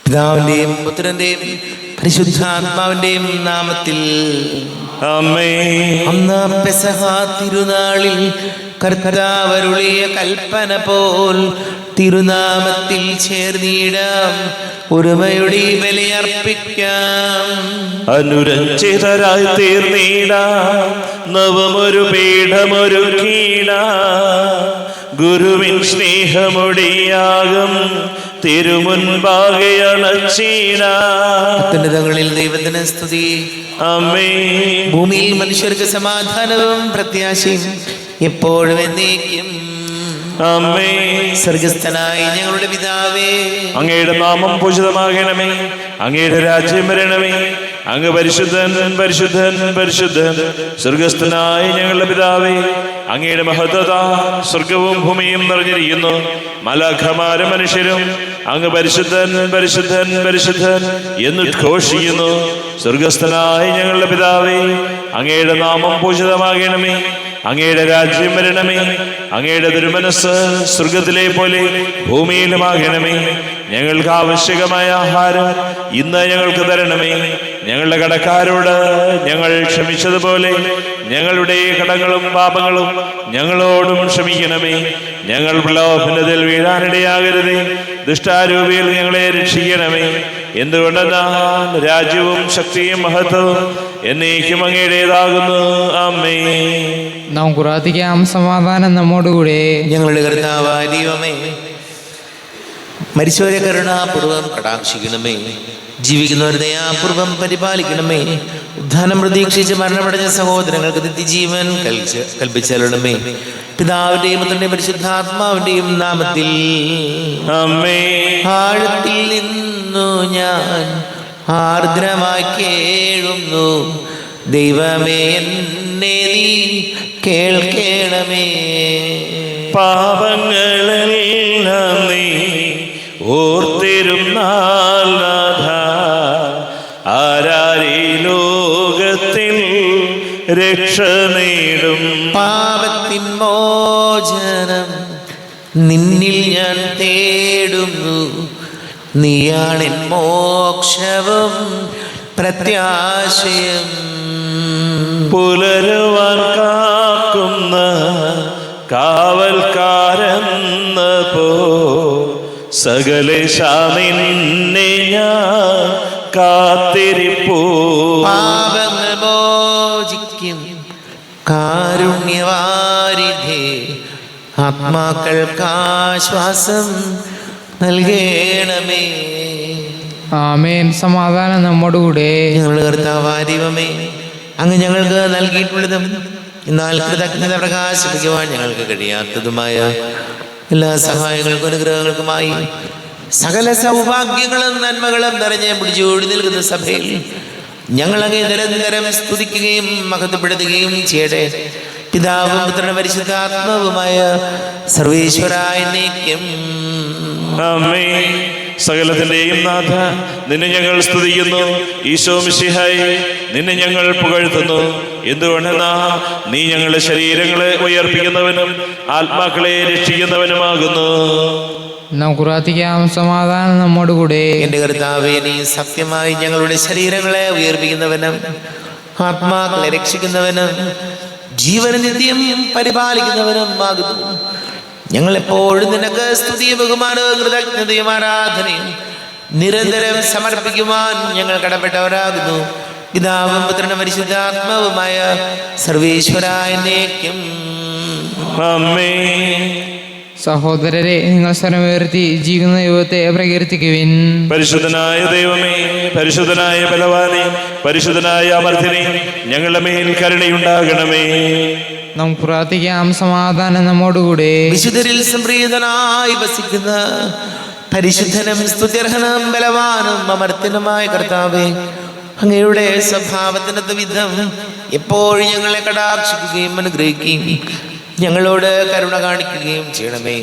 പിതാവിന്റെയും പുത്രന്റെയും പരിശുദ്ധാത്മാവിന്റെയും നാമത്തിൽ ആമേൻ. അന്ന് പെസഹ തിരുനാളിൽ കർത്താവ് അരുളിയ കൽപ്പന പോൽ തിരുനാമത്തിൽ ചേർന്നിടാം, ഒരുമയുടെ ബലിയർപ്പിക്കാം. അനുരഞ്ജിതരായി തീർന്നിടാം, നവമൊരു പീഠമൊരുക്കിടാം. ഗുരുവിൻ സ്നേഹമൊടിയാകും തിരുമുൻപാകെ അണച്ചിടാം. അത്യുന്നതങ്ങളിൽ ദൈവത്തിന് സ്തുതി. ആമേൻ. ഭൂമിയിൽ മനുഷ്യർക്ക് സമാധാനവും പ്രത്യാശയും എപ്പോഴും എന്നേക്കും. ആമേൻ. സ്വർഗസ്ഥനായ ഞങ്ങളുടെ പിതാവേ, അങ്ങയുടെ നാമം പൂജിതമാകണമേ. അങ്ങയുടെ രാജ്യം വരണമേ. അങ്ങ് പരിശുദ്ധൻ പരിശുദ്ധൻ പരിശുദ്ധൻ. സ്വർഗസ്ഥനായ ഞങ്ങളുടെ പിതാവേ, അങ്ങയുടെ മഹത്വത സ്വർഗവും ഭൂമിയും നിറഞ്ഞിരിക്കുന്നു. മാലാഖമാരും മനുഷ്യരും അങ്ങ് പരിശുദ്ധൻ പരിശുദ്ധൻ പരിശുദ്ധൻ എന്നുദ്ഘോഷിക്കുന്നു. സ്വർഗസ്ഥനായ ഞങ്ങളുടെ പിതാവേ, അങ്ങയുടെ നാമം പൂജിതമാകണമേ. അങ്ങയുടെ രാജ്യം വരണമേ. അങ്ങയുടെ തിരുമനസ് സ്വർഗത്തിലെ പോലെ ഭൂമിയിലുമാകണമേ. ഞങ്ങൾക്ക് ആവശ്യകമായ ആഹാരം ഇന്ന് ഞങ്ങൾക്ക് തരണമേ. ഞങ്ങളുടെ കടക്കാരോട് ഞങ്ങൾ ക്ഷമിച്ചതുപോലെ ഞങ്ങളുടെ കടങ്ങളും പാപങ്ങളും ഞങ്ങളോടും ക്ഷമിക്കണമേ. ഞങ്ങൾ പ്രലോഭനത്തിൽ വീഴാനിടയാകരുതേ, ദുഷ്ടാരൂപിയിൽ ഞങ്ങളെ രക്ഷിക്കണമേ. എന്തുകൊണ്ടെന്നാൽ രാജ്യവും ശക്തിയും മഹത്വവും എന്നേക്കും അങ്ങയുടേതാകുന്നു. ആമേൻ. നാം പ്രാർത്ഥിക്കാം. സമാധാനം നമ്മോടുകൂടെ. ഞങ്ങളുടെ കർത്താവായ ദൈവമേ, മരിച്ചവരെ കരുണാപൂർവം കടാക്ഷിക്കണമേ. ജീവിക്കുന്നവരെ ദയാപൂർവം പരിപാലിക്കണമേ. ഉദ്ധാനം പ്രതീക്ഷിച്ച് മരണമടഞ്ഞ സഹോദരങ്ങൾക്ക് നിത്യജീവൻ കൽപ്പിച്ചരുളണമേ. പിതാവിന്റെയും പുത്രന്റെയും പരിശുദ്ധാത്മാവിന്റെയും നാമത്തിൽ ആമേൻ. ആഴത്തിൽ നിന്നു ഞാൻ ആർദ്രമായി കേഴുന്നു, ദൈവമേ എന്നെ നീ കേൾക്കണമേ. പാപങ്ങളെല്ലാം നീ ഓർത്തിരുന്നാൽ നാഥ, ആരാരീ ലോകത്തിൽ രക്ഷ നേടും. പാപത്തിൻ മോചനം നിന്നിൽ ഞാൻ തേടുന്നു, നീയാണെൻ മോക്ഷവും പ്രത്യാശയും. പുലരുവാൻ കാക്കുന്ന കാവൽക്കാരെന്ന പോ സകലേശാ നിന്നെ ഞാൻ കാത്തിരിപ്പൂ. പാപങ്ങൾ മോചിക്കും കാരുണ്യവാരിധേ, ആത്മാക്കൾക്കാശ്വാസം നൽകണമേ. ആമേൻ. സമാധാനം നമ്മോടുകൂടെ. ഞങ്ങളുടെ കർത്താവായ ദൈവമേ, അങ്ങ് ഞങ്ങൾക്ക് നൽകിയിട്ടുള്ളതും എന്നാൽ കൃതജ്ഞത പ്രകാശിപ്പിക്കുവാൻ ഞങ്ങൾക്ക് കഴിയാത്തതുമായ എല്ലാ സഹായങ്ങൾക്കും അനുഗ്രഹങ്ങൾക്കുമായി സകല സൗഭാഗ്യങ്ങളും നന്മകളും നിറഞ്ഞ് പിടിച്ചോടി നിൽക്കുന്ന സഭയിൽ ഞങ്ങൾ അങ്ങേ നിരന്തരം സ്തുതിക്കുകയും മഹത്വപ്പെടുത്തുകയും ചെയ്യട്ടെ. പിതാവും പുത്രനും പരിശുദ്ധാത്മാവുമായ സർവേശ്വരായ എന്നേക്കും. ആമേൻ. സകലത്തിന്റെയും നാഥ, നിന്നെ ഞങ്ങൾ സ്തുതിക്കുന്നു. ഈശോ മിശിഹായേ, നിന്നെ ഞങ്ങൾ പുകഴ്ത്തുന്നു. എന്തുകൊണ്ടെന്നാ നീ ഞങ്ങളുടെ ശരീരങ്ങളെ ഉയർപ്പിക്കുന്നവനും ആത്മാക്കളെ രക്ഷിക്കുന്നവനുമാകുന്നു. നാം പ്രാർത്ഥിക്കാം. സമാധാനം നമ്മോടുകൂടെ. എന്റെ കർത്താവേ, നീ സത്യമായി ഞങ്ങളുടെ ശരീരങ്ങളെ ഉയർപ്പിക്കുന്നവനും ആത്മാക്കളെ രക്ഷിക്കുന്നവനും ജീവന് നിത്യം പരിപാലിക്കുന്നവനും ആകുന്നു. ഞങ്ങൾ എപ്പോഴും നിനക്ക് സ്തുതിയും ബഹുമാനവും കൃതജ്ഞതയും ആരാധനയും നിരന്തരം സമർപ്പിക്കുവാൻ ഞങ്ങൾ കടപ്പെട്ടവരാകുന്നു. പിതാവും പുത്രനും പരിശുദ്ധാത്മാവുമായ സർവേശ്വരായ എന്നേക്കും. ആമേൻ. സഹോദരരെ, നിങ്ങൾ സ്വരമുയർത്തി ജീവിക്കുന്ന ദൈവത്തെ പ്രകീർത്തിക്കുവിൻ. പരിശുദ്ധനായ ദൈവമേ, പരിശുദ്ധനായ ബലവാനേ, പരിശുദ്ധനായ അമർത്തിനെ, ഞങ്ങളുടെ മേൽ കരുണയുണ്ടാകണമേ. നാം പ്രാർത്ഥിക്കാം. സമാധാനം നമ്മോടുകൂടെ. വിശുദ്ധരിൽ സംപ്രീതനായി വസിക്കുന്ന പരിശുദ്ധനും സ്തുത്യർഹനും ബലവാനും അമർത്യനുമായ കർത്താവേ, അങ്ങയുടെ സ്വഭാവത്തിനൊത്ത വിധം എപ്പോഴും ഞങ്ങളെ കടാക്ഷിക്കുകയും അനുഗ്രഹിക്കുകയും ഞങ്ങളോട് കരുണ കാണിക്കുകയും ചെയ്യണമേ.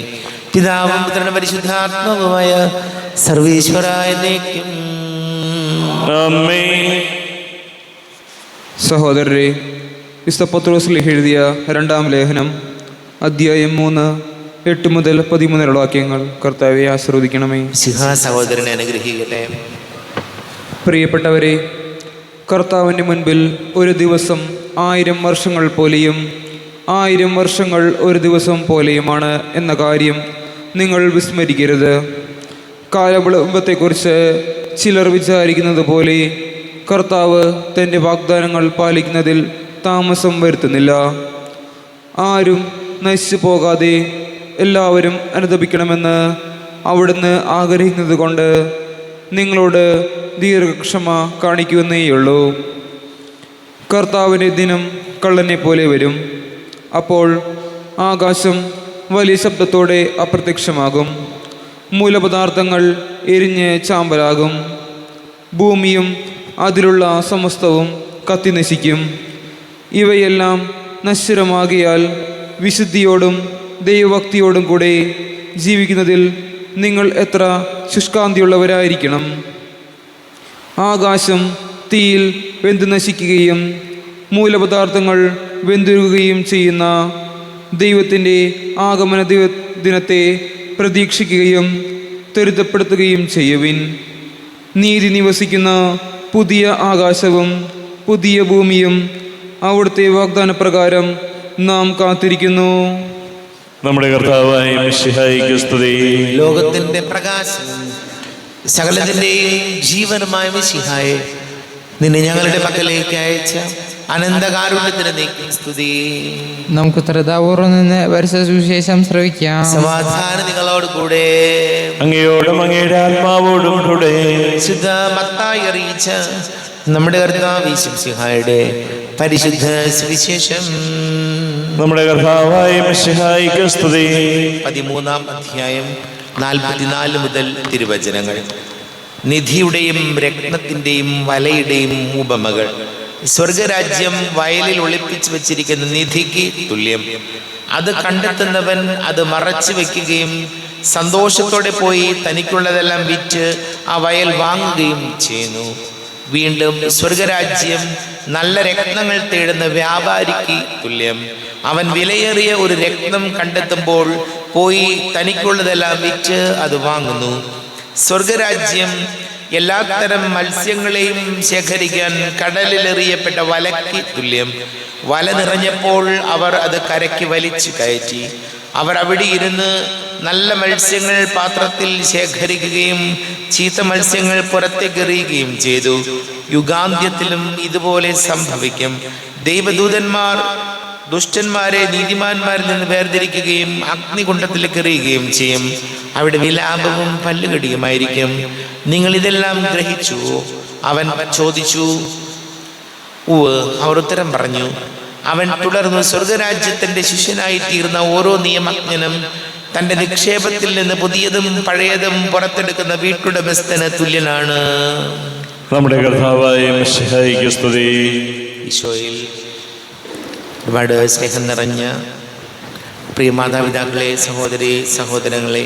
പിതാവും പുത്രനും പരിശുദ്ധാത്മാവുമായ സർവേശ്വരായ എന്നേക്കും. ആമേൻ. സഹോദരരെ, വിശുദ്ധ പത്രോസ് എഴുതിയ രണ്ടാം ലേഖനം അധ്യായം 3 8 മുതൽ 13 വാക്യങ്ങൾ. കർത്താവെ ആശീർവദിക്കണമേ. സിഹാ സഹോദരനെ അനുഗ്രഹിക്കട്ടെ. പ്രിയപ്പെട്ടവരെ, കർത്താവിൻ്റെ മുൻപിൽ ഒരു ദിവസം 1000 വർഷങ്ങൾ പോലെയും 1000 വർഷങ്ങൾ ഒരു ദിവസം പോലെയുമാണ് എന്ന കാര്യം നിങ്ങൾ വിസ്മരിക്കരുത്. കാലവിളംബത്തെക്കുറിച്ച് ചിലർ വിചാരിക്കുന്നത് പോലെ കർത്താവ് തൻ്റെ വാഗ്ദാനങ്ങൾ പാലിക്കുന്നതിൽ താമസം വരുത്തുന്നില്ല. ആരും നശിച്ചു പോകാതെ എല്ലാവരും അനുദപിക്കണമെന്ന് അവിടുന്ന് ആഗ്രഹിക്കുന്നത് കൊണ്ട് നിങ്ങളോട് ദീർഘക്ഷമ കാണിക്കുമെന്നേയുള്ളൂ. കർത്താവിൻ്റെ ദിനം കള്ളനെ പോലെ വരും. അപ്പോൾ ആകാശം വലിയ ശബ്ദത്തോടെ അപ്രത്യക്ഷമാകും, മൂലപദാർത്ഥങ്ങൾ എരിഞ്ഞ് ചാമ്പലാകും, ഭൂമിയും അതിലുള്ള സമസ്തവും കത്തിനശിക്കും. ഇവയെല്ലാം നശ്വരമാകിയാൽ വിശുദ്ധിയോടും ദൈവഭക്തിയോടും കൂടെ ജീവിക്കുന്നതിൽ നിങ്ങൾ എത്ര ശുഷ്കാന്തിയുള്ളവരായിരിക്കണം. ആകാശം തീയിൽ വെന്തു നശിക്കുകയും മൂലപദാർത്ഥങ്ങൾ വെന്തുരുകുകയും ചെയ്യുന്ന ദൈവത്തിൻ്റെ ആഗമന ദിനത്തെ പ്രതീക്ഷിക്കുകയും ത്വരിതപ്പെടുത്തുകയും ചെയ്യുവിൻ. നീതി നിവസിക്കുന്ന പുതിയ ആകാശവും പുതിയ ഭൂമിയും അവിടുത്തെ വാഗ്ദാനപ്രകാരം നാം കാത്തിരിക്കുന്നു. നമ്മുടെ കർത്താവായ മിശിഹായിക്ക് സ്തുതി. ലോകത്തിന്റെ പ്രകാശം സകലത്തിന്റെയും ജീവനുമായ മിശിഹായെ, നിന്നെ ഞങ്ങളുടെ പക്കലേക്ക് അയച്ച അനന്തകാരുണ്യത്തിന് നീക്കും സ്തുതി. നമുക്ക് ശ്രദ്ധാപൂർവം നിന്ന് പരിശുദ്ധ സുവിശേഷം ശ്രവിക്കാം. സമാധാനം നിങ്ങളോട് കൂടെ. അങ്ങയോടും അങ്ങയുടെ ആത്മാവോടും കൂടെ. വിശുദ്ധ മത്തായി അറിയിച്ച നമ്മുടെ കർത്താവ് മിശിഹായുടെ പരിശുദ്ധ സുവിശേഷം. നമ്മുടെ കർത്താവായ മിശിഹായിക്ക് സ്തുതി. 13-ാം അധ്യായം 44 മുതൽ തിരുവചനങ്ങൾ. നിധിയുടെയും രത്നത്തിന്റെയും വലയുടെയും ഉപമകൾ. സ്വർഗരാജ്യം വയലിൽ ഒളിപ്പിച്ചു വെച്ചിരിക്കുന്ന നിധിക്ക് തുല്യം. അത് കണ്ടെത്തുന്നവൻ അത് മറച്ചു വെക്കുകയും സന്തോഷത്തോടെ പോയി തനിക്കുള്ളതെല്ലാം വിറ്റ് ആ വയൽ വാങ്ങുകയും ചെയ്യുന്നു. വീണ്ടും സ്വർഗരാജ്യം നല്ല രത്നങ്ങൾ തേടുന്ന വ്യാപാരിക്ക് തുല്യം. അവൻ വിലയേറിയ ഒരു രത്നം കണ്ടെത്തുമ്പോൾ പോയി തനിക്കുള്ളതെല്ലാം വിറ്റ് അത് വാങ്ങുന്നു. സ്വർഗരാജ്യം എല്ലാത്തരം മത്സ്യങ്ങളെയും ശേഖരിക്കാൻ കടലിലെറിയപ്പെട്ട വലയ്ക്ക് തുല്യം. വല നിറഞ്ഞപ്പോൾ അവർ അത് കരയ്ക്ക് വലിച്ചു കയറ്റി. അവർ അവിടെ ഇരുന്ന് നല്ല മത്സ്യങ്ങൾ പാത്രത്തിൽ ശേഖരിക്കുകയും ചീത്ത മത്സ്യങ്ങൾ പുറത്തേക്ക് എറിയുകയും ചെയ്തു. യുഗാന്ത്യത്തിലും ഇതുപോലെ സംഭവിക്കും. ദൈവദൂതന്മാർ ദുഷ്ടന്മാരെ നീതിമാന്മാരിൽ നിന്ന് വേർതിരിക്കുകയും അഗ്നികുണ്ഡത്തിലേക്ക് എറിയുകയും ചെയ്യും. അവിടെ വിലാപവും പല്ലുകടിയുമായിരിക്കും. നിങ്ങൾ ഇതെല്ലാം ഗ്രഹിച്ചു? അവൻ ചോദിച്ചു. ഉവ്വ്, അവർ ഉത്തരം പറഞ്ഞു. അവൻ തുടർന്നു, സ്വർഗരാജ്യത്തിന്റെ ശിഷ്യനായി തീർന്ന ഓരോ നിയമജ്ഞനും തന്റെ നിക്ഷേപത്തിൽ നിന്ന് പുതിയതും പഴയതും പുറത്തെടുക്കുന്ന വീട്ടുടമസ്ഥന് തുല്യനാണ്. നമ്മുടെ കർത്താവായ മിശിഹായിക്ക് സ്തുതി. ഈശോയിൽ ഒരുപാട് സ്നേഹം നിറഞ്ഞ പ്രിയ മാതാപിതാക്കളെ, സഹോദരി സഹോദരങ്ങളെ,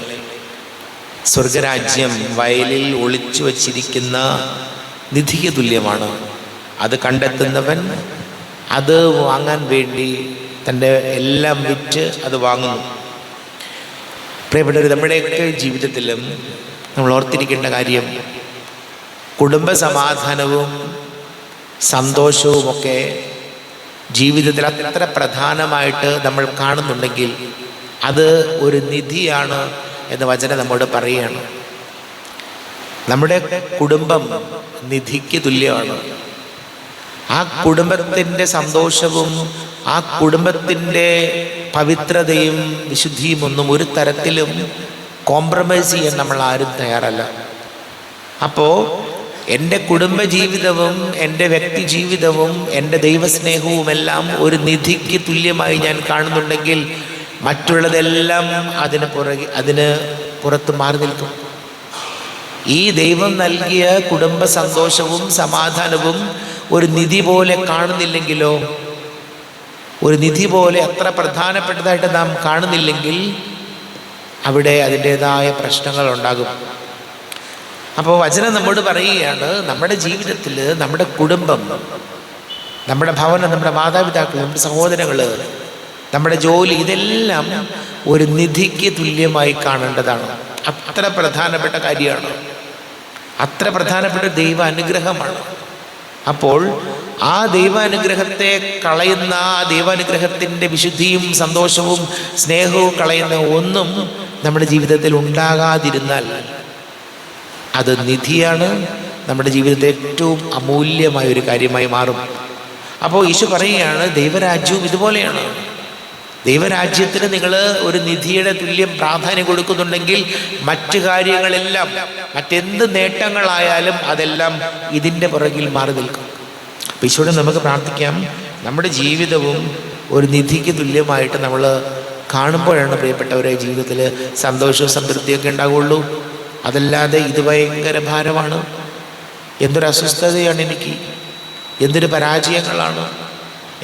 സ്വർഗരാജ്യം വയലിൽ ഒളിച്ചു വച്ചിരിക്കുന്ന നിധിക്ക് തുല്യമാണ്. അത് കണ്ടെത്തുന്നവൻ അത് വാങ്ങാൻ വേണ്ടി തൻ്റെ എല്ലാം വിറ്റ് അത് വാങ്ങുന്നു. പ്രിയപ്പെട്ടവർ, നമ്മുടെയൊക്കെ ജീവിതത്തിലും നമ്മൾ ഓർത്തിരിക്കേണ്ട കാര്യം, കുടുംബ സമാധാനവും സന്തോഷവുമൊക്കെ ജീവിതത്തിൽ അത്ര പ്രധാനമായിട്ട് നമ്മൾ കാണുന്നുണ്ടെങ്കിൽ അത് ഒരു നിധിയാണ് എന്ന് വചനം നമ്മോട് പറയുകയാണ്. നമ്മുടെ കുടുംബം നിധിക്ക് തുല്യമാണ്. ആ കുടുംബത്തിൻ്റെ സന്തോഷവും ആ കുടുംബത്തിൻ്റെ പവിത്രതയും വിശുദ്ധിയും ഒന്നും ഒരു തരത്തിലും കോംപ്രമൈസ് ചെയ്യാൻ നമ്മൾ ആരും തയ്യാറല്ല. അപ്പോൾ എൻ്റെ കുടുംബജീവിതവും എൻ്റെ വ്യക്തി ജീവിതവും എൻ്റെ ദൈവസ്നേഹവും എല്ലാം ഒരു നിധിക്ക് തുല്യമായി ഞാൻ കാണുന്നുണ്ടെങ്കിൽ മറ്റുള്ളതെല്ലാം അതിന് പുറത്ത് മാറി നിൽക്കും. ഈ ദൈവം നൽകിയ കുടുംബ സന്തോഷവും സമാധാനവും ഒരു നിധി പോലെ കാണുന്നില്ലെങ്കിലോ, ഒരു നിധി പോലെ അത്ര പ്രധാനപ്പെട്ടതായിട്ട് നാം കാണുന്നില്ലെങ്കിൽ അവിടെ അതിൻ്റെതായ പ്രശ്നങ്ങൾ ഉണ്ടാകും. അപ്പോൾ വചനം നമ്മോട് പറയുകയാണ്, നമ്മുടെ ജീവിതത്തിൽ നമ്മുടെ കുടുംബം, നമ്മുടെ ഭവനം, നമ്മുടെ മാതാപിതാക്കൾ, നമ്മുടെ സഹോദരങ്ങൾ നമ്മുടെ ജോലി, ഇതെല്ലാം ഒരു നിധിക്ക് തുല്യമായി കാണേണ്ടതാണ്. അത്ര പ്രധാനപ്പെട്ട കാര്യമാണ്, അത്ര പ്രധാനപ്പെട്ട ദൈവ അനുഗ്രഹമാണ്. അപ്പോൾ ആ ദൈവാനുഗ്രഹത്തെ കളയുന്ന, ആ ദൈവാനുഗ്രഹത്തിൻ്റെ വിശുദ്ധിയും സന്തോഷവും സ്നേഹവും കളയുന്ന ഒന്നും നമ്മുടെ ജീവിതത്തിൽ ഉണ്ടാകാതിരുന്നാൽ അത് നിധിയാണ്, നമ്മുടെ ജീവിതത്തിൽ ഏറ്റവും അമൂല്യമായ ഒരു കാര്യമായി മാറും. അപ്പോൾ ഈശോ പറയുകയാണ്, ദൈവരാജ്യവും ഇതുപോലെയാണ്. ദൈവരാജ്യത്തിന് നിങ്ങൾ ഒരു നിധിയുടെ തുല്യം പ്രാധാന്യം കൊടുക്കുന്നുണ്ടെങ്കിൽ മറ്റു കാര്യങ്ങളെല്ലാം, മറ്റെന്ത് നേട്ടങ്ങളായാലും അതെല്ലാം ഇതിൻ്റെ പുറകിൽ മാറി നിൽക്കും. അപ്പോൾ ഈശോയോട് നമുക്ക് പ്രാർത്ഥിക്കാം, നമ്മുടെ ജീവിതവും ഒരു നിധിക്ക് തുല്യമായിട്ട് നമ്മൾ കാണുമ്പോഴാണ് പ്രിയപ്പെട്ടവരെ ജീവിതത്തിൽ സന്തോഷവും സംതൃപ്തിയൊക്കെ ഉണ്ടാവുള്ളൂ. അതല്ലാതെ ഇത് ഭയങ്കര ഭാരമാണ്, എന്തൊരു അസ്വസ്ഥതയാണ് എനിക്ക്, എന്തൊരു പരാജയങ്ങളാണ്,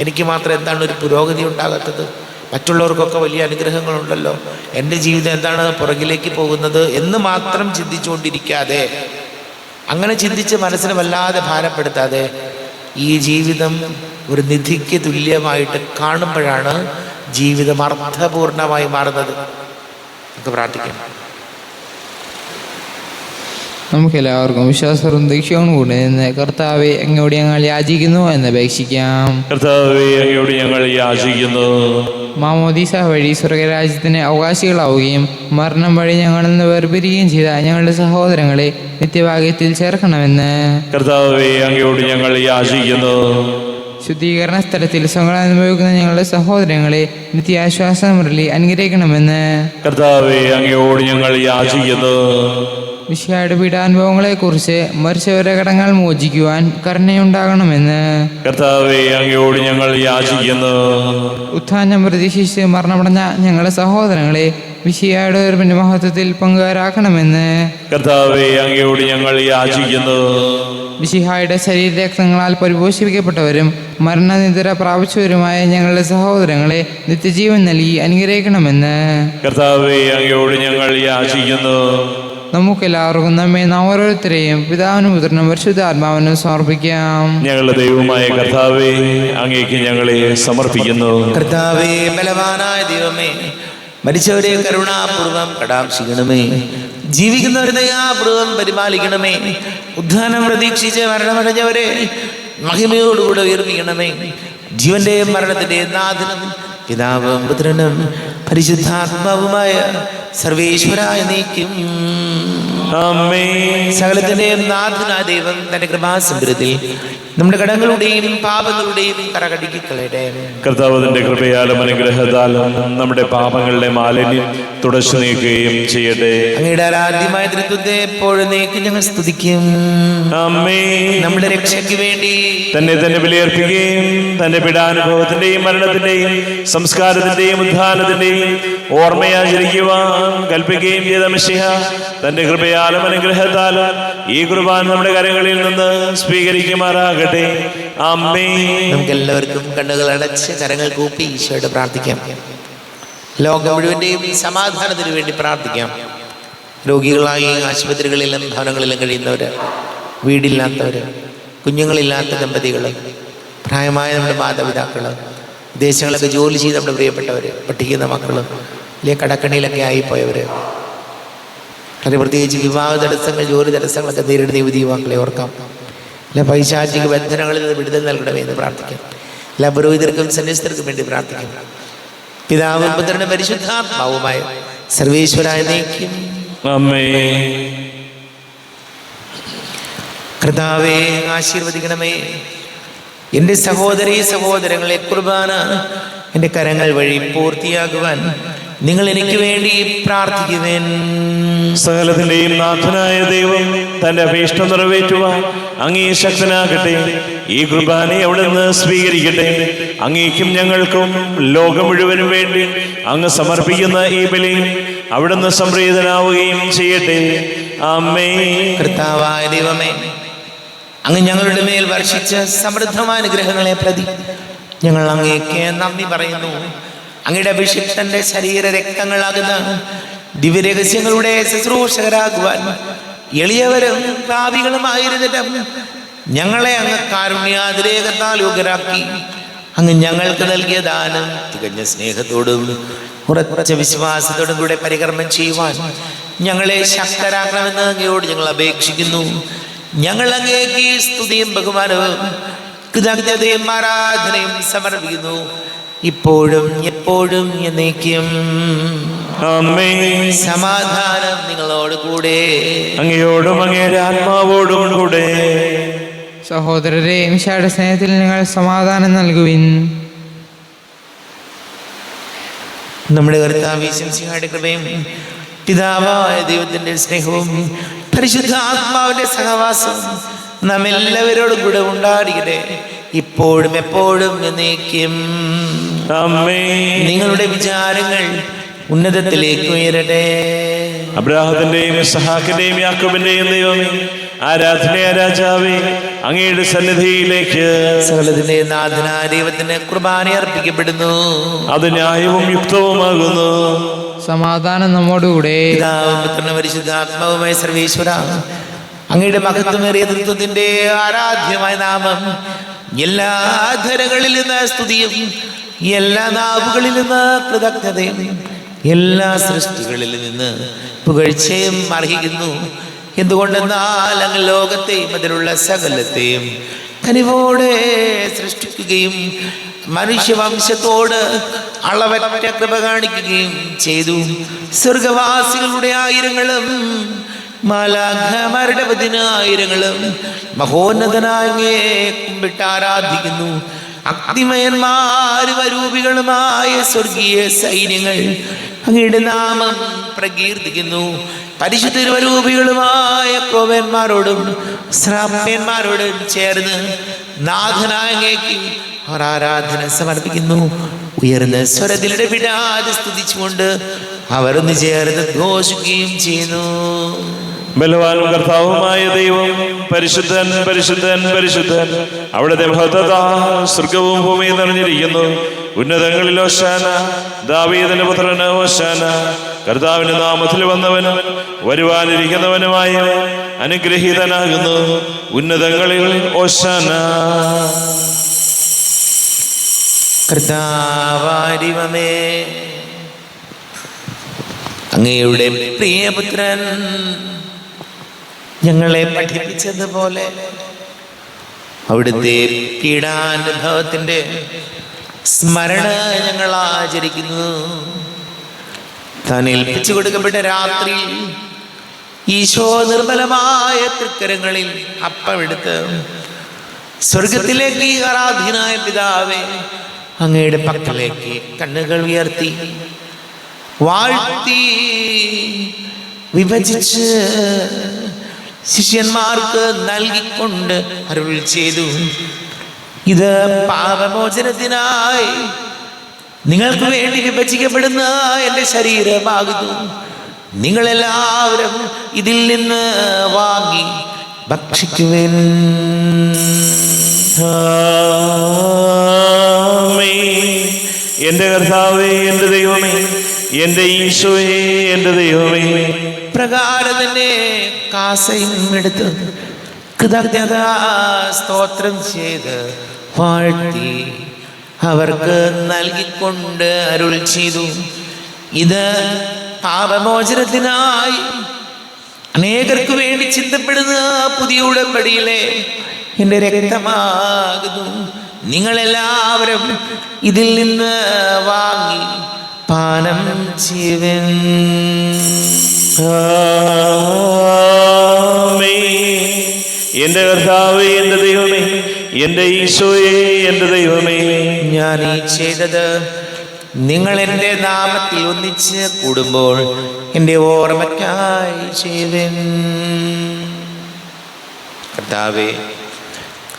എനിക്ക് മാത്രം എന്താണ് ഒരു പുരോഗതി ഉണ്ടാകാത്തത്, മറ്റുള്ളവർക്കൊക്കെ വലിയ അനുഗ്രഹങ്ങളുണ്ടല്ലോ, എൻ്റെ ജീവിതം എന്താണ് പുറകിലേക്ക് പോകുന്നത് എന്ന് മാത്രം ചിന്തിച്ചുകൊണ്ടിരിക്കാതെ, അങ്ങനെ ചിന്തിച്ച് മനസ്സിനെ വല്ലാതെ ഭാരപ്പെടുത്താതെ ഈ ജീവിതം ഒരു നിധിക്ക് തുല്യമായിട്ട് കാണുമ്പോഴാണ് ജീവിതം അർത്ഥപൂർണമായി മാറുന്നത്. നമുക്ക് പ്രാർത്ഥിക്കാം. നമുക്കെല്ലാവർക്കും വിശ്വാസവും ദീക്ഷയോടും കൂടെ നിന്ന് കർത്താവെ അങ്ങയോട് ഞങ്ങൾ യാചിക്കുന്നു എന്ന് അപേക്ഷിക്കാം. കർത്താവേ, അങ്ങയോട് ഞങ്ങൾ യാചിക്കുന്നു. മാമോദീസ വഴി സ്വർഗരാജ്യത്തിന് അവകാശികളാവുകയും മരണം വഴി ഞങ്ങളിൽ നിന്ന് വേർപിരിയുകയും ചെയ്ത ഞങ്ങളുടെ സഹോദരങ്ങളെ നിത്യഭാഗ്യത്തിൽ ചേർക്കണമെന്ന് കർത്താവേ, അങ്ങയോട് ഞങ്ങൾ യാചിക്കുന്നു. ശുദ്ധീകരണ സ്ഥലത്തിൽ സങ്കടം അനുഭവിക്കുന്ന ഞങ്ങളുടെ സഹോദരങ്ങളെ നിത്യാശ്വാസമുരളി അനുഗ്രഹിക്കണമെന്ന് കർത്താവേ, അങ്ങയോട് ഞങ്ങൾ യാചിക്കുന്നു. മിശിഹായുടെ പീഡാനുഭവങ്ങളെക്കുറിച്ച് മരിച്ചവരുടെ കടങ്ങൾ മോചിക്കുവാൻ കരുണയുണ്ടാകണമെന്ന് കർത്താവേ, അങ്ങയോട് ഞങ്ങൾ യാചിക്കുന്നു. ഉത്ഥാനം പ്രതീക്ഷിച്ച് മരണമടഞ്ഞ ഞങ്ങളുടെ സഹോദരങ്ങളെ മിശിഹായുടെ ഒരു മഹത്വത്തിൽ പങ്കുകാരാക്കണമെന്ന് കർത്താവേ, അങ്ങയോട് ഞങ്ങൾ യാചിക്കുന്നു. മിശിഹായുടെ ശരീരരക്തങ്ങളാൽ പരിപോഷിപ്പിക്കപ്പെട്ടവരും മരണനിദ്ര പ്രാപിച്ചവരുമായ ഞങ്ങളുടെ സഹോദരങ്ങളെ നിത്യജീവൻ നൽകി അനുഗ്രഹിക്കണമെന്ന് കർത്താവേ, അങ്ങയോട് ഞങ്ങൾ യാചിക്കുന്നു. നമുക്കെല്ലാവർക്കും നമ്മെ നാം ഓരോരുത്തരെയും പിതാവിനും പുത്രനും പരിശുദ്ധാത്മാവിനും സമർപ്പിക്കാം. ഞങ്ങളുടെ ദൈവമായ കർത്താവേ, അങ്ങേക്ക് ഞങ്ങളെ സമർപ്പിക്കുന്നു. കർത്താവേ, ബലവാനായ ദൈവമേ, മരിച്ചവരെ കരുണാപൂർവം കടാക്ഷിക്കണമേ, ജീവിക്കുന്നവരെ ദയാപൂർവം പരിപാലിക്കണമേ, ഉദ്ധാനം പ്രതീക്ഷിച്ച് മരണമടഞ്ഞവരെ മഹിമയോടുകൂടെ ഉയർപ്പിക്കണമേ. ജീവന്റെയും മരണത്തിന്റെയും നാഥനും പിതാവും പുത്രനും പരിശുദ്ധാത്മാവുമായ സർവേശ്വരായ നീക്കും. ആമേൻ. സകലത്തിന്റെയും നാഥനായ ദൈവം തന്റെ കൃപാസമ്പരത്തിൽ നമ്മുടെ കടങ്ങളുടെയും പാപങ്ങളുടെയും കറകടിക്കി കളയട്ടെ. കർത്താവിന്റെ കൃപയാലും അനുഗ്രഹത്താലും നമ്മുടെ പാപങ്ങളുടെ മാലിന്യം തുടച്ചു നീക്കുകയും ചെയ്യട്ടെ. അങ്ങയുടെ ആരാധ്യമായ തൃത്വത്തെ എപ്പോഴും നീക്കി ഞങ്ങൾ സ്തുതിക്കും. ആമേൻ. നമ്മുടെ രക്ഷയ്ക്ക് വേണ്ടി തന്നെ ബലിയർപ്പിക്കുകയും തന്റെ പീഡാനുഭവത്തിന്റെയും മരണത്തിന്റെയും സംസ്കാരത്തിന്റെയും ഉദ്ധാനത്തിന്റെയും ഓർമ്മയാചരിക്കുവാൻ കൽപ്പിക്കുകയും ചെയ്ത മിശിഹ തന്റെ കൃപയാലും അനുഗ്രഹത്താലും ഈ കുർബാന നമ്മുടെ കരങ്ങളിൽ നിന്ന് സ്വീകരിക്കുമാറാകട്ടെ. ആമേൻ. നമുക്ക് എല്ലാവർക്കും കണ്ണുകൾ അടച്ച് കരങ്ങൾ കൂപ്പി ഈശോയോട് പ്രാർത്ഥിക്കാം. ലോകം മുഴുവന്റെയും സമാധാനത്തിന് വേണ്ടി പ്രാർത്ഥിക്കാം. രോഗികളായി ആശുപത്രികളിലും ഭവനങ്ങളിലും കഴിയുന്നവര്, വീടില്ലാത്തവര്, കുഞ്ഞുങ്ങളില്ലാത്ത ദമ്പതികൾ, പ്രായമായ നമ്മുടെ മാതാപിതാക്കൾ, വിദേശങ്ങളൊക്കെ ജോലി ചെയ്ത് നമ്മുടെ പ്രിയപ്പെട്ടവർ, പഠിക്കുന്ന മക്കൾ, വലിയ കടക്കണിയിലൊക്കെ ആയിപ്പോയവർ, വളരെ പ്രത്യേകിച്ച് വിവാഹ തടസ്സങ്ങൾ, ജോലി തടസ്സങ്ങളൊക്കെ നേരിടുന്ന യുവതി യുവാക്കളെ ഓർക്കാം. എല്ലാ പൈശാചിക ബന്ധനങ്ങളിൽ നിന്ന് വിടുതൽ നൽകണമേ എന്ന് പ്രാർത്ഥിക്കാം. എല്ലാ പുരോഹിതർക്കും സന്യസ്തർക്കും വേണ്ടി പ്രാർത്ഥിക്കാം. പിതാവും പുത്രനും പരിശുദ്ധാത്മാവുമായ സർവേശ്വരായ നീക്കും. ആമേൻ. കർത്താവേ, ആശീർവദിക്കണമേ. എൻ്റെ സഹോദരീ സഹോദരങ്ങളെ കുർബാന എൻ്റെ കരങ്ങൾ വഴി പൂർത്തിയാകുവാൻ നിങ്ങൾ എനിക്ക് വേണ്ടി പ്രാർത്ഥിക്കുവേൻ. സകലത്തിന്റെയും നാഥനായ ദൈവം തന്റെ അഭീഷ്ടം നിറവേറ്റുവാൻ അങ്ങേ ശക്തനാകട്ടെ. ഈ കുർബാനയെ അവിടുന്ന് സ്വീകരിക്കട്ടെ. അങ്ങേക്കും ഞങ്ങൾക്കും ലോകം മുഴുവനും വേണ്ടി അങ്ങ് സമർപ്പിക്കുന്ന ഈ ബലി അവിടുന്ന് സംപ്രീതനാവുകയും ചെയ്യട്ടെ. ആമേൻ. കർത്താവായ ദൈവമേ, അങ്ങ് ഞങ്ങളുടെ മേൽ വർഷിച്ച സമൃദ്ധമായ അനുഗ്രഹങ്ങളെ പ്രതി ഞങ്ങൾ അങ്ങേക്ക് നന്ദി പറയുന്നു. അങ്ങയുടെ അഭിഷിക്തന്റെ ശരീര രക്തങ്ങളാകുന്ന ദിവ്യരഹസ്യങ്ങളുടെ ശുശ്രൂഷകരാകുവാൻ എളിയവരും പാപികളുമായിരുന്നിട്ടും ഞങ്ങളെ അങ്ങ് കാരുണ്യാതിരേകത്താൽ യോഗ്യരാക്കി അങ്ങ് ഞങ്ങൾക്ക് നൽകിയ ദാനം തികഞ്ഞ സ്നേഹത്തോടും ഉറച്ച വിശ്വാസത്തോടും കൂടെ പരികർമ്മം ചെയ്യുവാൻ ഞങ്ങളെ ശക്തരാക്കണമെന്ന് അങ്ങയോട് ഞങ്ങൾ അപേക്ഷിക്കുന്നു. ഞങ്ങൾ അങ്ങേക്ക് സ്തുതിയും ബഹുമാനവും കൃതജ്ഞതയും ആരാധനയും സമർപ്പിക്കുന്നു, ഇപ്പോഴും എപ്പോഴും എന്നേക്കും. ആമേൻ. സമാധാനം നിങ്ങളോട് കൂടെ. അങ്ങയോടും അങ്ങയുടെ ആത്മാവോടും കൂടെ. സഹോദരരെ, മിശിഹായുടെ സ്നേഹത്തിൽ നിങ്ങൾ സമാധാനം നൽകുവിൻ. നമ്മുടെ കർത്താവ് മിശിഹായുടെ കൃപയും പിതാവായ ദൈവത്തിന്റെ സ്നേഹവും പരിശുദ്ധ ആത്മാവിന്റെ സഹവാസവും നാം എല്ലാവരോടും കൂടെ ഉണ്ടായിരിക്കട്ടെ, ഇപ്പോഴും എപ്പോഴും എന്നേക്കും. ആമേൻ. നിങ്ങളുടെ വിചാരങ്ങൾ ഉന്നതത്തിലേക്ക് ഉയരട്ടെ. അബ്രാഹത്തിന്റെയും ഇസ്ഹാക്കിന്റെയും യാക്കോബിന്റെയും ദൈവമേ, ആരാധനയായ രാജാവേ, അങ്ങയുടെ സന്നിധിയിലേക്ക് സകലത്തിന്റെ നാഥനായ ദൈവത്തിന് കുർബാന അർപ്പിക്കപ്പെടുന്നു. അത് ന്യായവും യുക്തവുമാകുന്നു. സമാധാനം നമ്മോടുകൂടെ. പിതാവും പുത്രനും പരിശുദ്ധാത്മാവുമായ സർവേശ്വര, അങ്ങയുടെ മഹത്വമേറിയ തൃത്വത്തിന്റെ ആരാധ്യമായ നാമം എല്ലാ ധരകളിൽ നിന്ന് സ്തുതിയും എല്ലാ നാവുകളിൽ നിന്ന് കൃതജ്ഞതയും എല്ലാ സൃഷ്ടികളിൽ നിന്ന് പുകഴ്ചയും അർഹിക്കുന്നു. എന്തുകൊണ്ടെന്നാൽ അങ്ങ് ലോകത്തെയും അതിലുള്ള സകലത്തെയും കനിവോടെ സൃഷ്ടിക്കുകയും മനുഷ്യവംശത്തോട് അളവറ്റ കൃപ കാണിക്കുകയും ചെയ്തു. സ്വർഗവാസികളുടെ ആയിരങ്ങളും മാലാഖമാരുടെ പതിനായിരങ്ങളും മഹോന്നതനായ അങ്ങയെ കുമ്പിട്ട് ആരാധിക്കുന്നു. അഗ്നിമയന്മാരും അരൂപികളുമായ സ്വർഗീയ സൈന്യങ്ങൾ അങ്ങയുടെ നാമം പ്രകീർത്തിക്കുന്നു. പരിശുദ്ധ രൂപികളുമായ ക്രോവന്മാരോടും ശ്രാപ്യന്മാരോടും ചേർന്ന് നാഥനായ അങ്ങേക്ക് ആരാധന സമർപ്പിക്കുന്നു. ഉയർന്ന സ്വരത്തിലൂടെ വിടാതെ സ്തുതിച്ചുകൊണ്ട് അവരൊന്ന് ചേർന്ന് ഘോഷിക്കുകയും ചെയ്യുന്നു. ബലവാനും കർത്താവുമായ ദൈവം പരിശുദ്ധൻ പരിശുദ്ധൻ പരിശുദ്ധൻ. അവിടുത്തെ മഹത്വത്താൽ സ്വർഗവും ഭൂമിയും നിറഞ്ഞിരിക്കുന്നു. ഉന്നതങ്ങളിൽ ഹോശാന, ദാവീദിന്റെ പുത്രന് ഹോശാന. കർത്താവിന്റെ നാമത്തിൽ വന്നവനും വരുവാനിരിക്കുന്നവനുമായ അനുഗ്രഹീതനാകുന്നു. ഉന്നതങ്ങളിൽ ഹോശാന. കർത്താവാരിവമേ, അങ്ങയുടെ പ്രിയപുത്രൻ ഞങ്ങളെ പഠിപ്പിച്ചതുപോലെ അവിടുത്തെ പീഡാനുഭവത്തിന്റെ സ്മരണ ഞങ്ങൾ ആചരിക്കുന്നു. താൻ ഏൽപ്പിച്ചു കൊടുക്കപ്പെട്ട രാത്രി ഈശോ നിർമ്മലമായ തൃക്കരങ്ങളിൽ അപ്പമെടുത്ത് സ്വർഗത്തിലേക്ക് ആരാധ്യനായ പിതാവേ, അങ്ങയുടെ പക്കലേക്ക് കണ്ണുകൾ ഉയർത്തി വാഴ്ത്തി വിഭജിച്ച് ശിഷ്യന്മാർക്ക് നൽകിക്കൊണ്ട് അരുൾ ചെയ്തു, ഇത് പാപമോചനത്തിനായി നിങ്ങൾക്ക് വേണ്ടി വിഭജിക്കപ്പെടുന്ന എൻ്റെ ശരീരമാകുന്നു. നിങ്ങളെല്ലാവരും ഇതിൽ നിന്ന് വാങ്ങി ഭക്ഷിക്കുവിൻ. എന്റെ കർത്താവേ, എന്റെ ദൈവമേ, എന്റെ ഈശോയെ, എന്റെ ദൈവമേ. പ്രകാരം തന്നെ കാസയും എടുത്ത് കൃതജ്ഞത സ്തോത്രം ചെയ്ത് വാഴ്ത്തി അവർക്ക് നൽകിക്കൊണ്ട് അരുൾ ചെയ്തു, ഇത് പാപമോചനത്തിനായി അനേകർക്ക് വേണ്ടി ചിന്തപ്പെടുന്ന പുതിയ ഉടമ്പടിയിലെ എൻ്റെ രക്തമാകുന്നു. നിങ്ങളെല്ലാവരും ഇതിൽ നിന്ന് വാങ്ങി പാനം ചെയ്യുവിൻ. എന്റെ കർത്താവേ, എന്റെ ദൈവമേ, എന്റെ ഈശോയെ, എന്റെ ദൈവമേ. ഞാൻ ഈ ചെയ്തത് നിങ്ങൾ എൻ്റെ നാമത്തിൽ ഒന്നിച്ച് കൂടുമ്പോൾ എൻ്റെ ഓർമ്മയ്ക്കായി ചെയ്യുവിൻ. കർത്താവേ,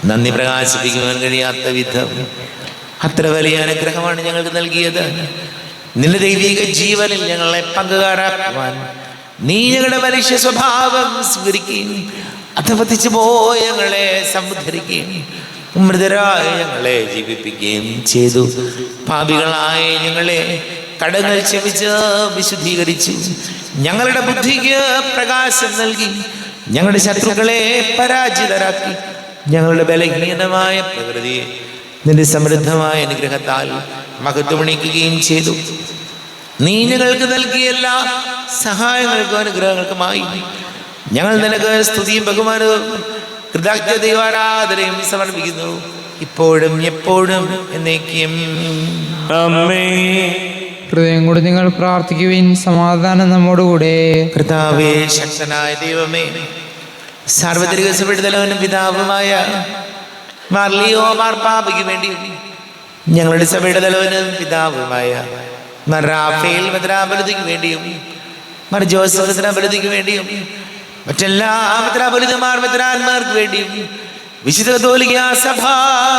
നന്ദി പ്രകാശിപ്പിക്കുവാൻ കഴിയാത്ത വിധം അത്ര വലിയ അനുഗ്രഹമാണ് ഞങ്ങൾക്ക് നൽകിയത്. നിന്റെ ദൈവിക ജീവനിൽ ഞങ്ങളെ പങ്കുകാരാക്കുവാൻ നീ ഞങ്ങളുടെ മനുഷ്യ സ്വഭാവം സ്വീകരിക്കുകയും അധപതിച്ചു പോയ ഞങ്ങളെ സമുദ്ധരിക്കുകയും മൃതരായ ഞങ്ങളെ ജീവിപ്പിക്കുകയും ചെയ്തു. പാപികളായ ഞങ്ങളെ കടങ്ങൾ ക്ഷമിച്ച് വിശുദ്ധീകരിച്ചു. ഞങ്ങളുടെ ബുദ്ധിക്ക് പ്രകാശം നൽകി ഞങ്ങളുടെ ശത്രുക്കളെ പരാജിതരാക്കി ഞങ്ങളുടെ ബലഹീനമായ പ്രകൃതിയെ നിന്റെ സമൃദ്ധമായ അനുഗ്രഹത്താൽ മഹത്വമണിക്കുകയും ചെയ്തു. നീ ഞങ്ങൾക്ക് നൽകിയ എല്ലാ സഹായങ്ങൾക്കും അനുഗ്രഹങ്ങൾക്കുമായി ഞങ്ങൾ നിനക്ക് സ്തുതിയും ബഹുമാനവും കൃതജ്ഞതയും ആരാധനയും സമർപ്പിക്കുന്നു, ഇപ്പോഴും എപ്പോഴും എന്നേക്കും. ആമേൻ. ഹൃദയം കൊണ്ട് നിങ്ങൾ പ്രാർത്ഥിക്കുവിൻ. സമാധാനം നമ്മോടുകൂടെ. കർത്താവേ, ശക്തനായ ദൈവമേ, സാർവത്രിക സഭയുടെ തലവനും പിതാവുമായ മാർലിയോ മാർപ്പാപ്പയ്ക്ക് വേണ്ടിയും ഞങ്ങളുടെ സഭയുടെ തലവനും പിതാവുമായ മാർ റാഫേൽ മെത്രാപൊലീത്തയ്ക്ക് വേണ്ടിയും മാർ ജോസഫ് മെത്രാപൊലീത്തയ്ക്ക് വേണ്ടിയും മറ്റെല്ലാ മെത്രാപൊലീത്തമാർ മെത്രാന്മാർക്ക് വേണ്ടിയും വിശുദ്ധ കത്തോലിക്കാ സഭ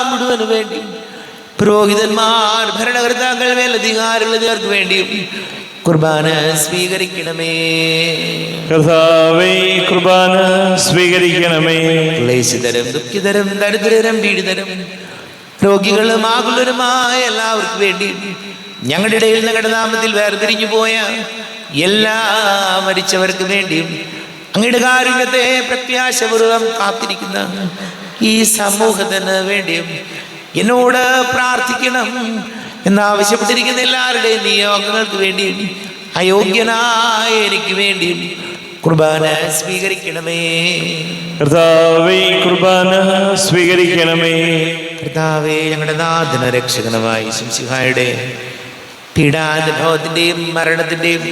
മുഴുവന് വേണ്ടിയും പുരോഹിതന്മാർ, ഭരണകർത്താക്കൾ, മേലധികാരികൾക്ക് വേണ്ടിയും കുർബാന സ്വീകരിക്കണമേ. കർത്താവേ, കുർബാന സ്വീകരിക്കണമേ. ക്ലേശിതരും ദുഃഖിതരും ദരിദ്രരും പീഡിതരും രോഗികളും ആകുലരുമായ എല്ലാവർക്കും വേണ്ടി ഞങ്ങളുടെ ഇടയിൽ ഞങ്ങളുടെ നാമത്തിൽ വേർതിരിഞ്ഞു പോയ എല്ലാ മരിച്ചവർക്ക് വേണ്ടിയും അങ്ങയുടെ കാരുണ്യത്തെ പ്രത്യാശപൂർവം കാത്തിരിക്കുന്ന ഈ സമൂഹത്തിന് വേണ്ടിയും എന്നോട് പ്രാർത്ഥിക്കണം എന്നാവശ്യപ്പെട്ടിരിക്കുന്ന എല്ലാവരുടെയും നിയോഗങ്ങൾക്ക് വേണ്ടിയും അയോഗ്യനായ എനിക്ക് വേണ്ടിയും കുർബാന സ്വീകരിക്കണമേ. കർത്താവേ, കുർബാന സ്വീകരിക്കണമേ. കർത്താവേ, ഞങ്ങളുടെ നാഥന രക്ഷകനുമായ ശംസിഹായുടെ പീഡാനുഭവത്തിൻ്റെയും മരണത്തിൻ്റെയും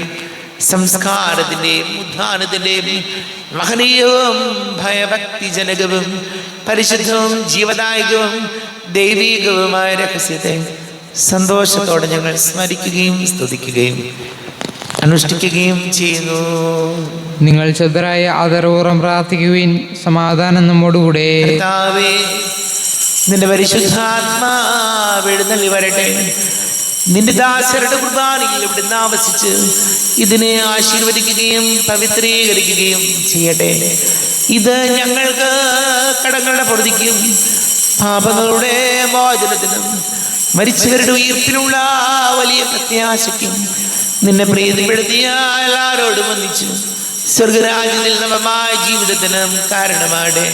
സംസ്കാരത്തിൻ്റെയും ഉദ്ധാനത്തിൻ്റെയും മഹനീയവും ഭയഭക്തിജനകവും പരിശുദ്ധവും ജീവദായകവും ദൈവീകവുമായ രഹസ്യത്തെ സന്തോഷത്തോടെ ഞങ്ങൾ സ്മരിക്കുകയും സ്തുതിക്കുകയും അനുഷ്ഠിക്കുകയും ചെയ്യുന്നു. നിങ്ങൾ ചെറുതായ ആദരപൂർവ്വം പ്രാർത്ഥിക്കുവിൻ. സമാധാനം നമ്മോടുകൂടെ. കർത്താവേ, നിന്റെ പരിശുദ്ധാത്മാവ് എഴുന്നള്ളി വരട്ടെ. നിന്റെ ദാസരുടെ കുർബാനയിൽ ഇവിടെ താമസിച്ച് ഇതിനെ ആശീർവദിക്കുകയും പവിത്രീകരിക്കുകയും ചെയ്യട്ടെ. ഇത് ഞങ്ങൾക്ക് കടങ്ങളുടെ പൊറുതിക്കും പാപങ്ങളുടെ മോചനത്തിനും മരിച്ചവരുടെ ഉയർപ്പിനുള്ള വലിയ പ്രത്യാശയ്ക്കും നിന്നെ പ്രീതിപ്പെടുത്തിയ എല്ലാവരോടും ഒന്നിച്ചു സ്വർഗരാജ്യത്തിൽ നവമായ ജീവിതത്തിനും കാരണമാടെ.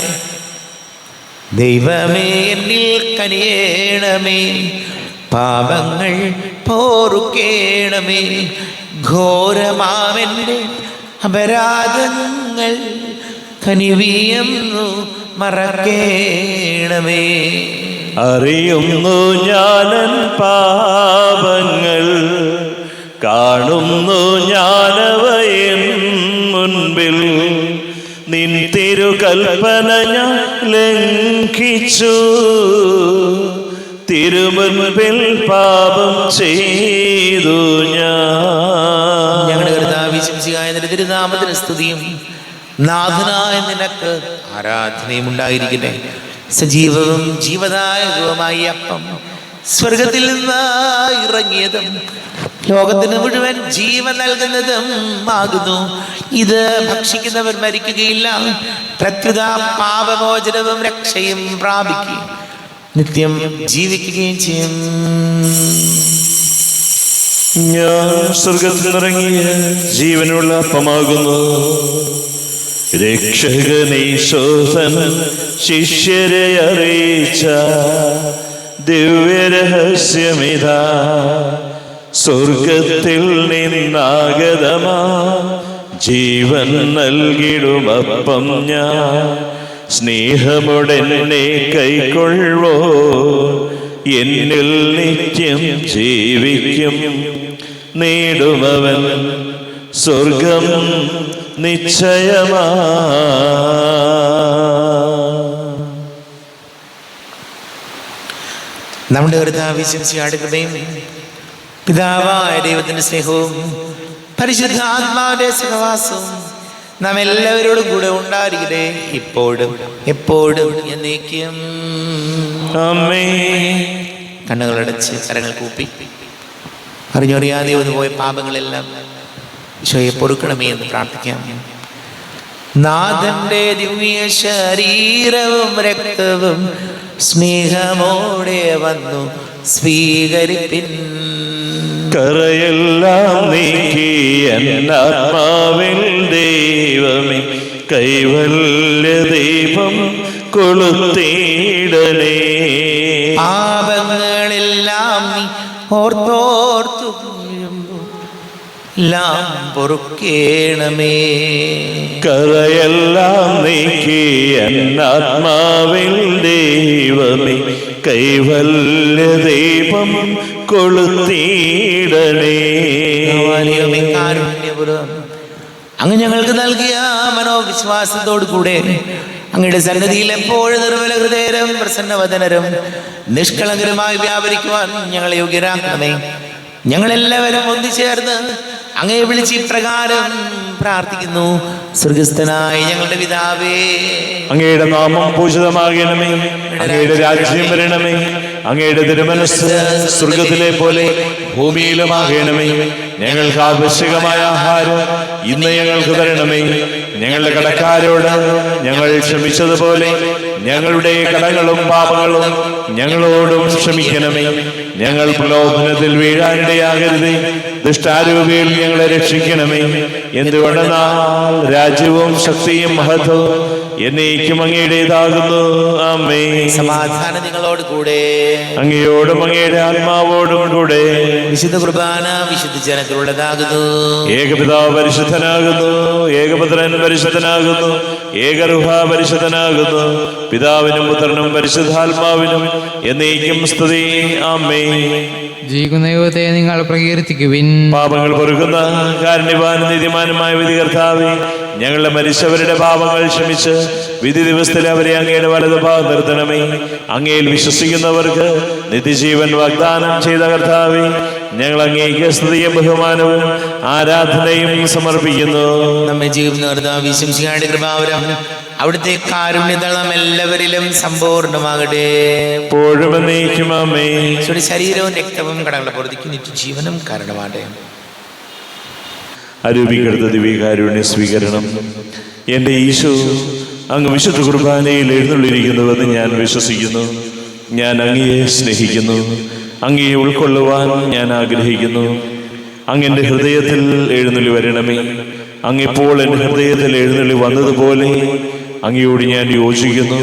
ദൈവമേ, എന്നിൽ കനിയേണമേ, പാപങ്ങൾ പോറുക്കേണമേ, ഘോരമാവൻ്റെ അപരാധങ്ങൾ കനിവിയെന്നു മറക്കേണമേ. അറിയുന്നു ഞാനൻ പാപങ്ങൾ, കാണുന്നു ഞാനവയൻ മുൻപിൽ. നിൻ തിരുകൽപ്പന ഞാൻ ലംഘിച്ചു, തിരുമുൻപിൽ പാപം ചെയ്തു ഞാൻ. ഞങ്ങളുടെ കർത്താവേ, ശംസിഹായ നിന്റെ തിരുനാമത്തിന് സ്തുതിയും നാഥനായ നിനക്ക് ആരാധനയും ഉണ്ടായിരിക്കട്ടെ. സജീവവും ജീവദായകവുമായ അപ്പം സ്വർഗത്തിൽ നിന്ന് ഇറങ്ങിയതും ലോകത്തിന് മുഴുവൻ ജീവൻ നൽകുന്നതും ആകുന്നു. ഇത് ഭക്ഷിക്കുന്നവർ മരിക്കുകയില്ല, പ്രത്യുത പാപമോചനവും രക്ഷയും പ്രാപിക്കും, നിത്യം ജീവിക്കുകയും ചെയ്യും. ഞാൻ സ്വർഗത്തിൽ നിന്നിറങ്ങിയ ജീവനുള്ള അപ്പമാകുന്നു. രക്ഷകനീശോധൻ ശിഷ്യരെ അറിയിച്ച ദിവ്യരഹസ്യമിതാ. സ്വർഗത്തിൽ നിന്നാഗതമാ ജീവൻ നൽകിടുമപ്പം ഞാൻ. സ്നേഹമുടെന്നെ കൈക്കൊള്ളുവോ എന്നിൽ നിത്യം ജീവിക്കും. നേടുമവൻ സ്വർഗം നിശ്ചയമാ. നമ്മുടെ കർത്താവേ, ശംസിഹായുടെ കൃപയും പിതാവായ ദൈവത്തിന്റെ സ്നേഹവും പരിശുദ്ധാത്മാവിന്റെ സഹവാസവും നാം എല്ലാവരോടും കൂടെ ഉണ്ടായിരിക്കട്ടെ, ഇപ്പോഴും എപ്പോഴും എന്നേക്കും. ആമേൻ. കണ്ണുകളടച്ച് കരങ്ങൾ കൂപ്പി അറിഞ്ഞറിയാതെ വന്നു പോയ പാപങ്ങളെല്ലാം ഈശോയെ പൊറുക്കണമേ എന്ന് പ്രാർത്ഥിക്കാം. നാഥന്റെ ദിവ്യ ശരീരവും രക്തവും സ്നേഹമോടെ വന്നു സ്വീകരിപ്പിൻ. കറയെല്ലാം നീക്കി എന്നാത്മാവിൽ ദൈവമേ കൈവല്യ ദീപം കൊളുത്തിടണേ. പാപ ഓർത്തോർത്തു വീഴുമ്പോൾ എല്ലാം പൊറുക്കേണമേ. കറയെല്ലാം നീക്കി എന്നാത്മാവിൽ ദൈവമേ കൈവല്യ ദീപം കൊളുത്തിയിടണേ. കാരുണ്യപൂർവ്വം അങ്ങ് ഞങ്ങൾക്ക് നൽകിയ മനോവിശ്വാസത്തോടു കൂടെ അങ്ങയുടെ സന്നിധിയിൽ എപ്പോഴും നിർമ്മല ഹൃദയരും പ്രസന്നവദനരും നിഷ്കളങ്കരുമായി വ്യാപരിക്കുവാൻ ഞങ്ങളെ യോഗ്യരാക്കണമേ. ഞങ്ങളെല്ലാവരും ഒന്നുചേർന്ന് അങ്ങയെ വിളിച്ച് ഇപ്രകാരം പ്രാർത്ഥിക്കുന്നു. സ്വർഗസ്ഥനായ ഞങ്ങളുടെ പിതാവേ, അങ്ങയുടെ നാമം പൂജിതമാകണമേ. അങ്ങയുടെ രാജ്യം വരണമേ. അങ്ങയുടെ തിരുമനസ്സ് സ്വർഗത്തിലെ പോലെ ഭൂമിയിലുമാകണമേ. ഞങ്ങൾക്ക് ആവശ്യകമായ ആഹാരം ഇന്ന് ഞങ്ങൾക്ക് തരണമേ. ഞങ്ങളുടെ കടക്കാരോട് ഞങ്ങൾ ക്ഷമിച്ചതുപോലെ ഞങ്ങളുടെ കടങ്ങളും പാപങ്ങളും ഞങ്ങളോടും ക്ഷമിക്കണമേ. ഞങ്ങൾ പ്രലോഭനത്തിൽ വീഴാനിടയാകരുതേ. ദുഷ്ടാരൂപിയിൽ ഞങ്ങളെ രക്ഷിക്കണമേ. എന്തുകൊണ്ടെന്നാൽ രാജ്യവും ശക്തിയും മഹത്വവും എന്നേക്കും അങ്ങയുടേതാകുന്നു. ആമേൻ. സമാധാനം നിങ്ങളോട് കൂടെ. അങ്ങയോടും അങ്ങയുടെ ആത്മാവോടും കൂടെ. വിശുദ്ധ കുർബാന വിശുദ്ധ ജനത്തിലുള്ളതാകുന്നു. ഏകപിതാവ് പരിശുദ്ധനാകുന്നു. ഏകപുത്രൻ പരിശുദ്ധനാകുന്നു. ഏകറുഹ പരിശുദ്ധനാകുന്നു. പിതാവിനും പുത്രനും പരിശുദ്ധാത്മാവിനും എന്നേക്കും സ്തുതി. ആമേൻ. ജീവിക്കുന്ന യുവത്തെ നിങ്ങൾ പ്രകീർത്തിക്കുവിൻ. പാപങ്ങൾ പൊറുക്കുന്ന കാരുണ്യവാനും നീതിമാനുമായ വിധികർത്താവേ, ഞങ്ങളുടെ മരിച്ചവരുടെ പാപങ്ങൾ ക്ഷമിച്ച് വിധി ദിവസത്തിൽ അവരെ അങ്ങയുടെ വലതുഭാഗം നിർത്തണമേ. അങ്ങയിൽ വിശ്വസിക്കുന്നവർക്ക് നിത്യജീവൻ വാഗ്ദാനം ചെയ്ത കർത്താവേ, ഞങ്ങൾ അങ്ങേക്ക് സ്തുതിയും ബഹുമാനവും ആരാധനയും സമർപ്പിക്കുന്നു. നമ്മെ ജീവിക്കുന്ന വിശംസിക്കാണ്ട് കൃപാവരം അവിടുത്തെ കാരുണ്യത നാം എല്ലാവരിലും സമ്പൂർണ്ണമാകട്ടെ. എപ്പോഴും എന്നേക്കും ആമേൻ. ശരീരവും രക്തവും കടങ്ങളുടെ പുറത്തേക്ക് നിത്യജീവനും കാരണമാകട്ടെ. അരൂപിക്കെടുത്ത ദിവ്യകാരുണ്യ സ്വീകരണം. എൻ്റെ ഈശോ അങ്ങ് വിശുദ്ധ കുർബാനയിൽ എഴുന്നള്ളിയിരിക്കുന്നുവെന്ന് ഞാൻ വിശ്വസിക്കുന്നു. ഞാൻ അങ്ങയെ സ്നേഹിക്കുന്നു. അങ്ങയെ ഉൾക്കൊള്ളുവാൻ ഞാൻ ആഗ്രഹിക്കുന്നു. അങ്ങ് എൻ്റെ ഹൃദയത്തിൽ എഴുന്നള്ളി വരണമേ. അങ്ങിപ്പോൾ എൻ്റെ ഹൃദയത്തിൽ എഴുന്നള്ളി വന്നതുപോലെ അങ്ങയോട് ഞാൻ യോജിക്കുന്നു.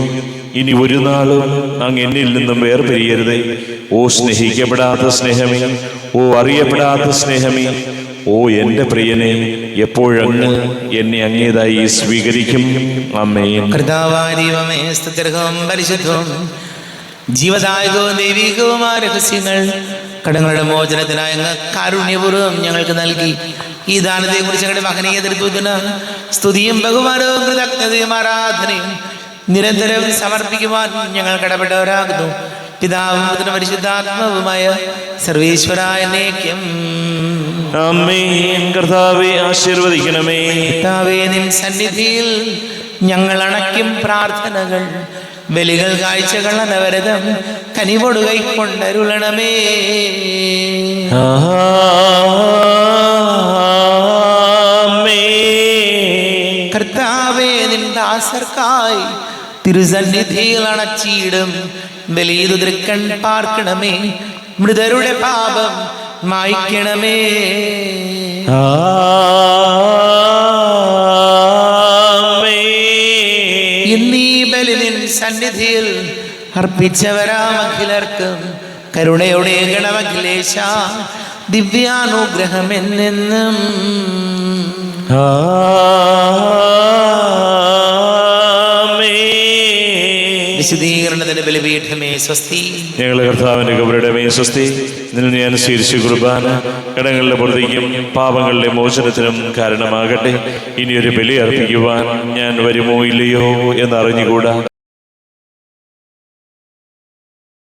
ഇനി ഒരു നാളും അങ്ങ് എന്നിൽ നിന്നും വേർപിരിയരുതേ. ഓ സ്നേഹിക്കപ്പെടാത്ത സ്നേഹമേ, ഓ അറിയപ്പെടാത്ത സ്നേഹമേ, ഓ എൻ്റെ പ്രിയനെ, എപ്പോഴങ്ങ് എന്നെ അങ്ങേതായി സ്വീകരിക്കും. ആമേൻ. കർത്താവായ ദൈവമേ, സ്തുത്യർഹവും പരിശുദ്ധവും ജീവദായകവും ദൈവികവുമായ രഹസ്യങ്ങൾ കടങ്ങളുടെ മോചനത്തിനായി അങ്ങ് കാരുണ്യപൂർവ്വം ഞങ്ങൾക്ക് നൽകി. ഈ ദാനത്തെ കുറിച്ച് ഞങ്ങളുടെ മഹനീയ തൃത്വത്തിന് സ്തുതിയും ബഹുമാനവും കൃതജ്ഞതയും ആരാധനയും നിരന്തരം സമർപ്പിക്കുവാൻ ഞങ്ങൾ കടപ്പെട്ടവരാകുന്നു. പിതാവും പുത്രനും പരിശുദ്ധാത്മാവുമായ സർവേശ്വരായ എന്നേക്കും ആമേൻ. കർത്താവേ ആശീർവദിക്കണമേ. കർത്താവേ, നിൻ സന്നിധിയിൽ ഞങ്ങൾ അണയ്ക്കും പ്രാർത്ഥനകൾ, ബലികൾ, കാഴ്ചകൾ, അനവരതം കനിവോട് കൈക്കൊണ്ടരുളണമേ. കർത്താവേ, നിൻ ദാസർക്കായി തിരുസന്നിധിയിൽ അണച്ചിടും ബലിയിതു തൃക്കൺ പാർക്കണമേ. മൃതരുടെ പാപം മായ്ക്കണമേ. ഇന്നീ ബലി നിൻ സന്നിധിയിൽ അർപ്പിച്ചവരാമഖിലർക്കും കരുണയുടെ ഗണമഖിലേശ ദിവ്യാനുഗ്രഹം എന്നെന്നും. വിശുദ്ധീകരണത്തിന്റെ ബലിപീഠമേ സ്വസ്തി. ഞങ്ങളുടെ കർത്താവിന്റെ കബറിടമേ സ്വസ്തി. നിന്ന് ഞാൻ സ്വീകരിച്ച കുർബാന കടങ്ങളുടെ പുറത്തേക്കും പാപങ്ങളുടെ മോചനത്തിനും കാരണമാകട്ടെ. ഇനിയൊരു ബലി അർപ്പിക്കുവാൻ ഞാൻ വരുമോ ഇല്ലയോ എന്നറിഞ്ഞുകൂടാ.